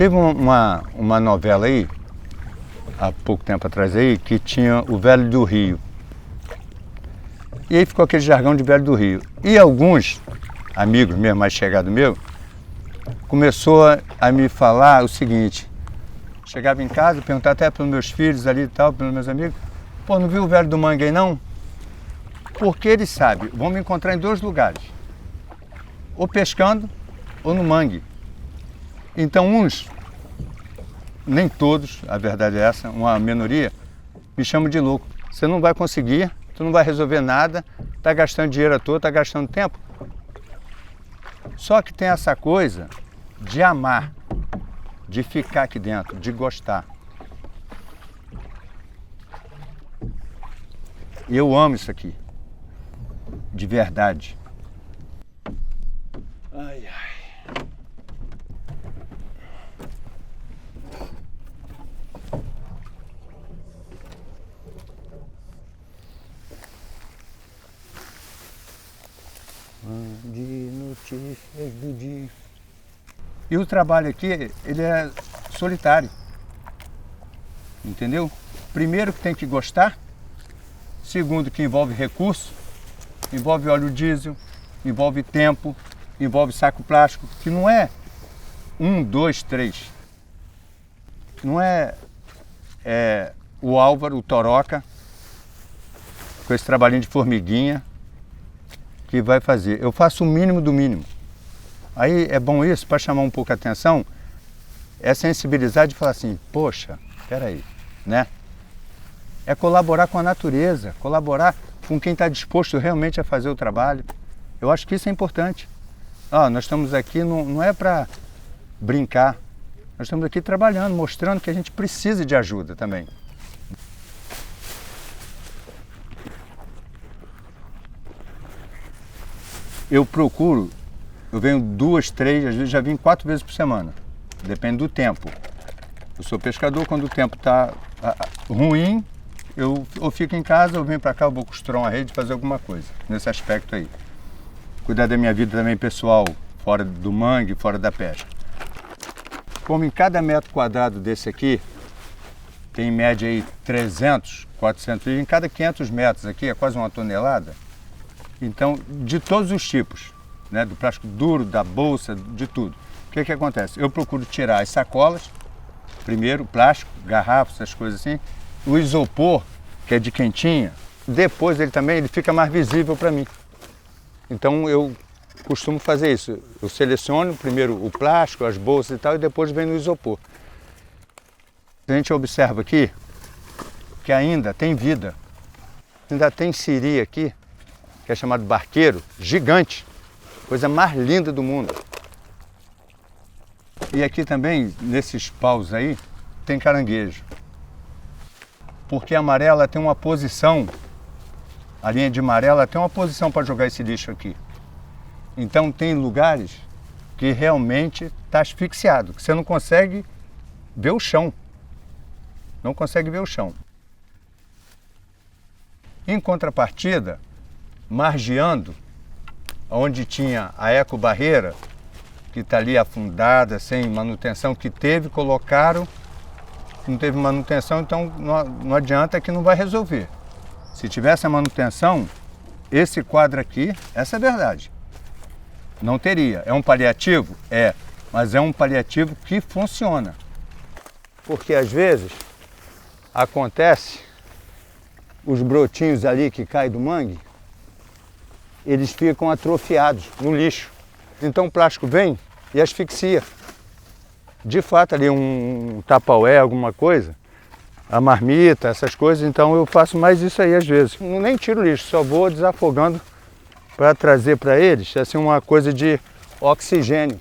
Teve uma novela aí, há pouco tempo atrás aí, que tinha o Velho do Rio. E aí ficou aquele jargão de Velho do Rio. E alguns amigos mesmo, mais chegados meu, começou a me falar o seguinte: chegava em casa, perguntava até pelos meus filhos ali e tal, pelos meus amigos, pô, não viu o Velho do Mangue aí não? Porque eles sabem, vão me encontrar em dois lugares, ou pescando ou no mangue. Então uns, nem todos, a verdade é essa, uma minoria, me chamam de louco. Você não vai conseguir, tu não vai resolver nada, tá gastando dinheiro à toa, tá gastando tempo. Só que tem essa coisa de amar, de ficar aqui dentro, de gostar. Eu amo isso aqui, de verdade. Ai, ai. De notícias do dia. E o trabalho aqui, ele é solitário. Entendeu? Primeiro que tem que gostar. Segundo que envolve recurso. Envolve óleo diesel. Envolve tempo. Envolve saco plástico. Que não é 1, 2, 3. Não é o Álvaro, o Toroca, com esse trabalhinho de formiguinha, que vai fazer. Eu faço o mínimo do mínimo. Aí é bom isso, para chamar um pouco a atenção, é sensibilizar de falar assim, poxa, peraí, né? É colaborar com a natureza, colaborar com quem está disposto realmente a fazer o trabalho. Eu acho que isso é importante. Nós estamos aqui, não é para brincar, nós estamos aqui trabalhando, mostrando que a gente precisa de ajuda também. Eu procuro, eu venho 2, 3, às vezes já vim 4 vezes por semana. Depende do tempo. Eu sou pescador, quando o tempo está ruim, eu fico em casa, eu venho para cá, eu vou costurar uma rede, fazer alguma coisa nesse aspecto aí. Cuidar da minha vida também pessoal, fora do mangue, fora da pesca. Como em cada metro quadrado desse aqui, tem em média aí 300, 400 litros, em cada 500 metros aqui, é quase 1 tonelada. Então, de todos os tipos, né, do plástico duro, da bolsa, de tudo. O que acontece? Eu procuro tirar as sacolas, primeiro, plástico, garrafas, essas coisas assim, o isopor, que é de quentinha, depois ele fica mais visível para mim. Então eu costumo fazer isso, eu seleciono primeiro o plástico, as bolsas e tal, e depois vem no isopor. A gente observa aqui que ainda tem vida, ainda tem siri aqui, que é chamado barqueiro, gigante, coisa mais linda do mundo. E aqui também, nesses paus aí, tem caranguejo. Porque a amarela tem uma posição, a linha de amarela tem uma posição para jogar esse lixo aqui. Então tem lugares que realmente está asfixiado, que você não consegue ver o chão. Não consegue ver o chão. Em contrapartida, margeando, onde tinha a ecobarreira, que está ali afundada, sem manutenção, que teve, colocaram, não teve manutenção, então não adianta, que não vai resolver. Se tivesse a manutenção, esse quadro aqui, essa é a verdade, não teria. É um paliativo? É, mas é um paliativo que funciona. Porque às vezes acontece, os brotinhos ali que caem do mangue, eles ficam atrofiados no lixo. Então o plástico vem e asfixia. De fato, ali um tapaué, alguma coisa, a marmita, essas coisas, então eu faço mais isso aí às vezes. Nem tiro o lixo, só vou desafogando para trazer para eles, assim, uma coisa de oxigênio.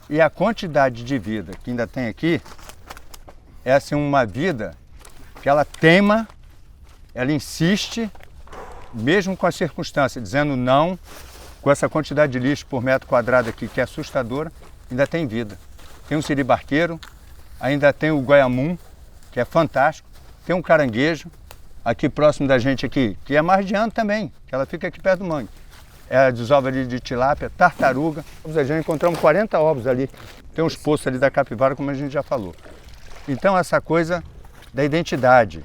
E a quantidade de vida que ainda tem aqui é assim, uma vida que ela teima, ela insiste, mesmo com as circunstâncias, dizendo não, com essa quantidade de lixo por metro quadrado aqui, que é assustadora, ainda tem vida. Tem um siri barqueiro, ainda tem o goiamum, que é fantástico, tem um caranguejo, aqui próximo da gente aqui, que é mais de ano também, que ela fica aqui perto do mangue. É a desova ali de tilápia, tartaruga. Já encontramos 40 ovos ali. Tem uns poços ali da capivara, como a gente já falou. Então essa coisa da identidade.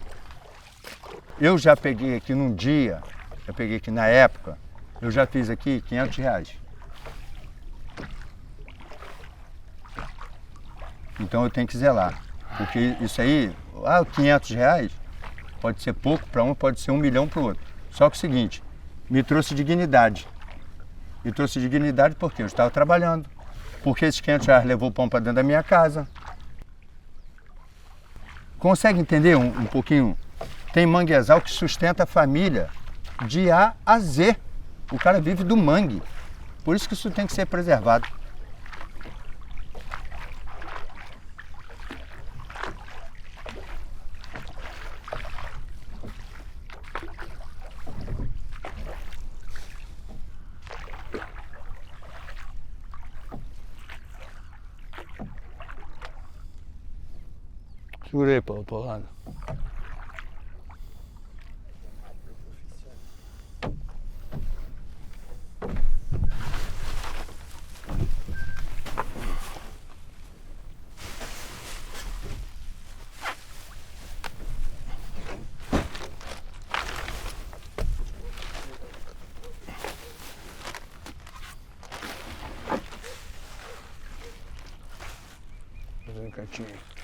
Eu já peguei aqui num dia, eu peguei aqui na época, eu já fiz aqui R$500. Então eu tenho que zelar. Porque isso aí, R$500 pode ser pouco para um, pode ser 1 milhão para o outro. Só que é o seguinte, me trouxe dignidade. Me trouxe dignidade porque eu estava trabalhando. Porque esses R$500 levou pão para dentro da minha casa. Consegue entender um pouquinho? Tem manguezal que sustenta a família de A a Z. O cara vive do mangue. Por isso que isso tem que ser preservado. Segurei, Paulado. Fazer um cantinho.